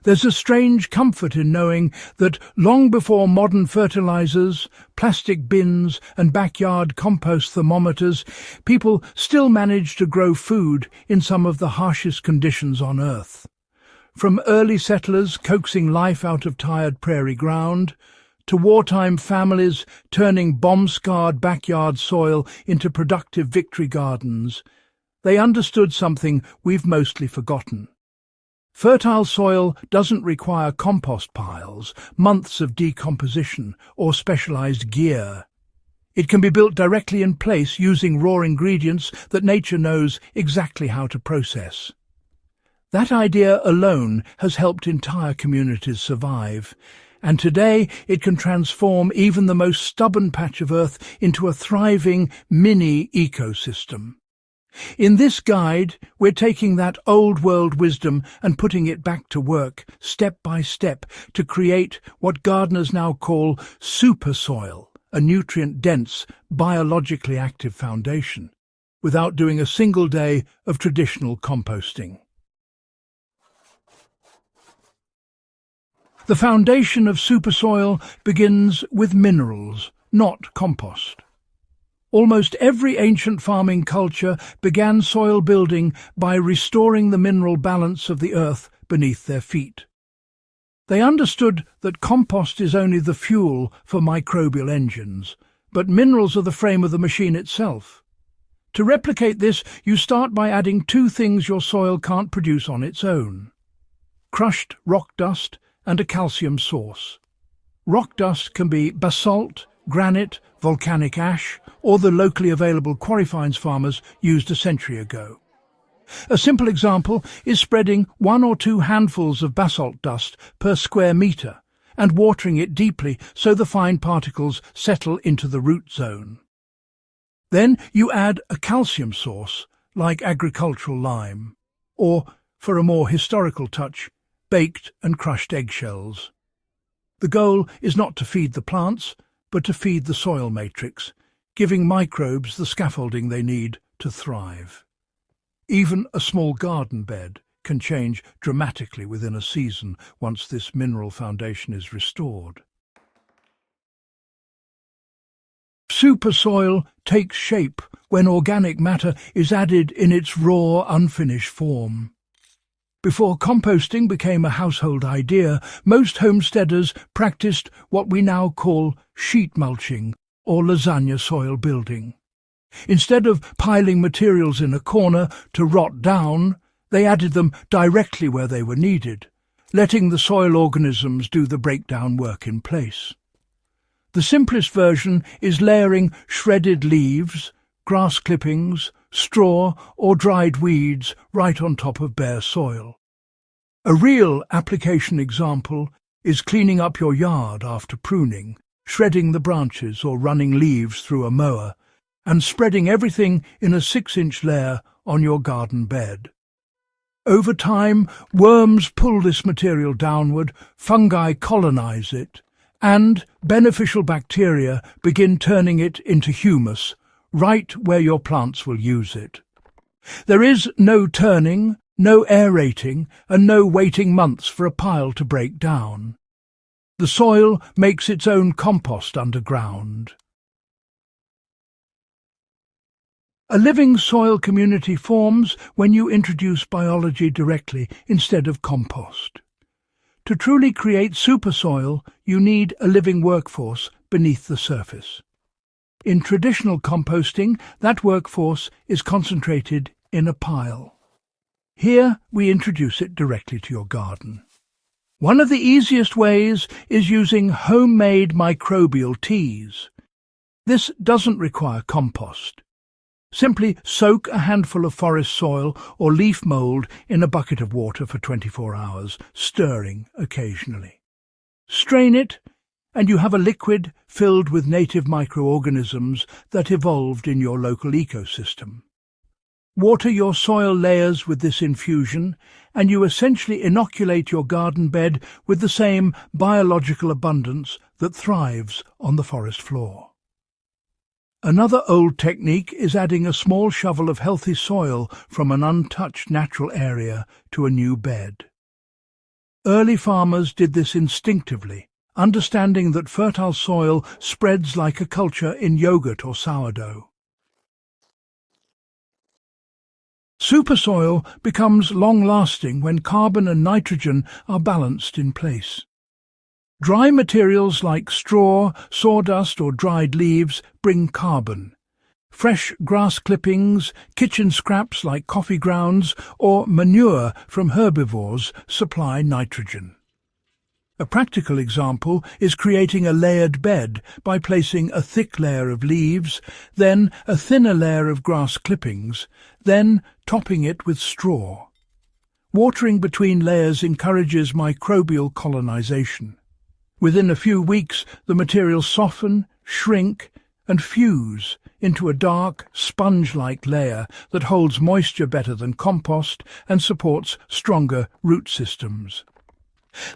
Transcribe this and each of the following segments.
There's a strange comfort in knowing that long before modern fertilizers, plastic bins and backyard compost thermometers, people still managed to grow food in some of the harshest conditions on Earth. From early settlers coaxing life out of tired prairie ground, to wartime families turning bomb-scarred backyard soil into productive victory gardens, they understood something we've mostly forgotten. Fertile soil doesn't require compost piles, months of decomposition, or specialized gear. It can be built directly in place using raw ingredients that nature knows exactly how to process. That idea alone has helped entire communities survive, and today it can transform even the most stubborn patch of earth into a thriving mini ecosystem. In this guide, we're taking that old-world wisdom and putting it back to work, step by step, to create what gardeners now call super soil, a nutrient-dense, biologically active foundation, without doing a single day of traditional composting. The foundation of super soil begins with minerals, not compost. Almost every ancient farming culture began soil building by restoring the mineral balance of the earth beneath their feet. They understood that compost is only the fuel for microbial engines, but minerals are the frame of the machine itself. To replicate this, you start by adding two things your soil can't produce on its own: crushed rock dust and a calcium source. Rock dust can be basalt, granite, volcanic ash, or the locally available quarry finds farmers used a century ago. A simple example is spreading 1 or 2 handfuls of basalt dust per square metre and watering it deeply so the fine particles settle into the root zone. Then you add a calcium source, like agricultural lime, or, for a more historical touch, baked and crushed eggshells. The goal is not to feed the plants, but to feed the soil matrix, giving microbes the scaffolding they need to thrive. Even a small garden bed can change dramatically within a season once this mineral foundation is restored. Super soil takes shape when organic matter is added in its raw, unfinished form. Before composting became a household idea, most homesteaders practiced what we now call sheet mulching or lasagna soil building. Instead of piling materials in a corner to rot down, they added them directly where they were needed, letting the soil organisms do the breakdown work in place. The simplest version is layering shredded leaves, grass clippings, straw or dried weeds right on top of bare soil. A real application example is cleaning up your yard after pruning, shredding the branches or running leaves through a mower, and spreading everything in a 6-inch layer on your garden bed. Over time, worms pull this material downward, fungi colonize it, and beneficial bacteria begin turning it into humus, right where your plants will use it. There is no turning, no aerating, and no waiting months for a pile to break down. The soil makes its own compost underground. A living soil community forms when you introduce biology directly instead of compost. To truly create super soil, you need a living workforce beneath the surface. In traditional composting, that workforce is concentrated in a pile. Here we introduce it directly to your garden. One of the easiest ways is using homemade microbial teas. This doesn't require compost. Simply soak a handful of forest soil or leaf mould in a bucket of water for 24 hours, stirring occasionally. Strain it, and you have a liquid filled with native microorganisms that evolved in your local ecosystem. Water your soil layers with this infusion, and you essentially inoculate your garden bed with the same biological abundance that thrives on the forest floor. Another old technique is adding a small shovel of healthy soil from an untouched natural area to a new bed. Early farmers did this instinctively, understanding that fertile soil spreads like a culture in yogurt or sourdough. Supersoil becomes long-lasting when carbon and nitrogen are balanced in place. Dry materials like straw, sawdust or dried leaves bring carbon. Fresh grass clippings, kitchen scraps like coffee grounds, or manure from herbivores supply nitrogen. A practical example is creating a layered bed by placing a thick layer of leaves, then a thinner layer of grass clippings, then topping it with straw. Watering between layers encourages microbial colonization. Within a few weeks, the materials soften, shrink, and fuse into a dark, sponge-like layer that holds moisture better than compost and supports stronger root systems.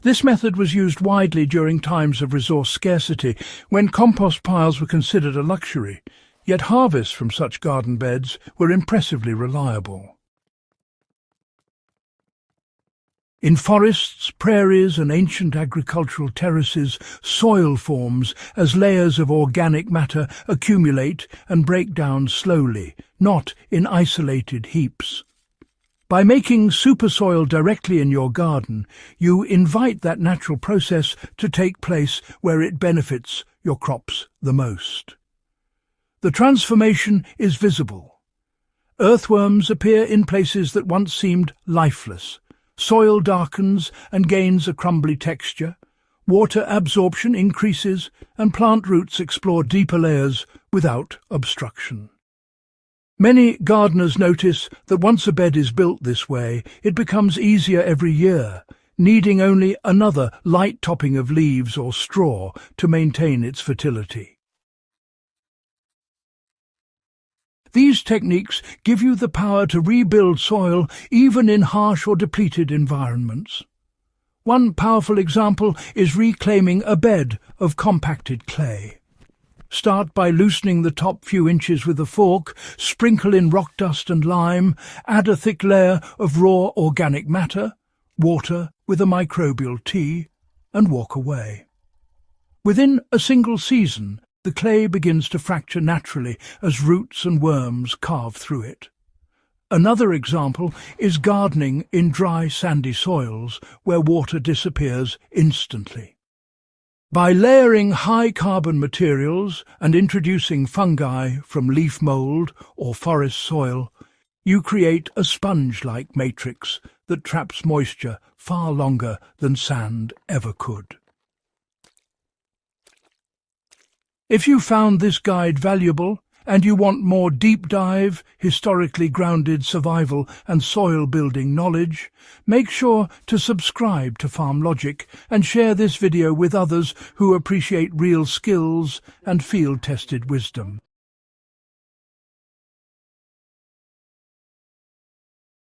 This method was used widely during times of resource scarcity, when compost piles were considered a luxury, yet harvests from such garden beds were impressively reliable. In forests, prairies and ancient agricultural terraces, soil forms as layers of organic matter accumulate and break down slowly, not in isolated heaps. By making supersoil directly in your garden, you invite that natural process to take place where it benefits your crops the most. The transformation is visible. Earthworms appear in places that once seemed lifeless. Soil darkens and gains a crumbly texture, water absorption increases, and plant roots explore deeper layers without obstruction. Many gardeners notice that once a bed is built this way, it becomes easier every year, needing only another light topping of leaves or straw to maintain its fertility. These techniques give you the power to rebuild soil even in harsh or depleted environments. One powerful example is reclaiming a bed of compacted clay. Start by loosening the top few inches with a fork, sprinkle in rock dust and lime, add a thick layer of raw organic matter, water with a microbial tea, and walk away. Within a single season, the clay begins to fracture naturally as roots and worms carve through it. Another example is gardening in dry, sandy soils where water disappears instantly. By layering high-carbon materials and introducing fungi from leaf mold or forest soil, you create a sponge-like matrix that traps moisture far longer than sand ever could. If you found this guide valuable and you want more deep dive, historically grounded survival and soil building knowledge, make sure to subscribe to Farm Logic and share this video with others who appreciate real skills and field-tested wisdom.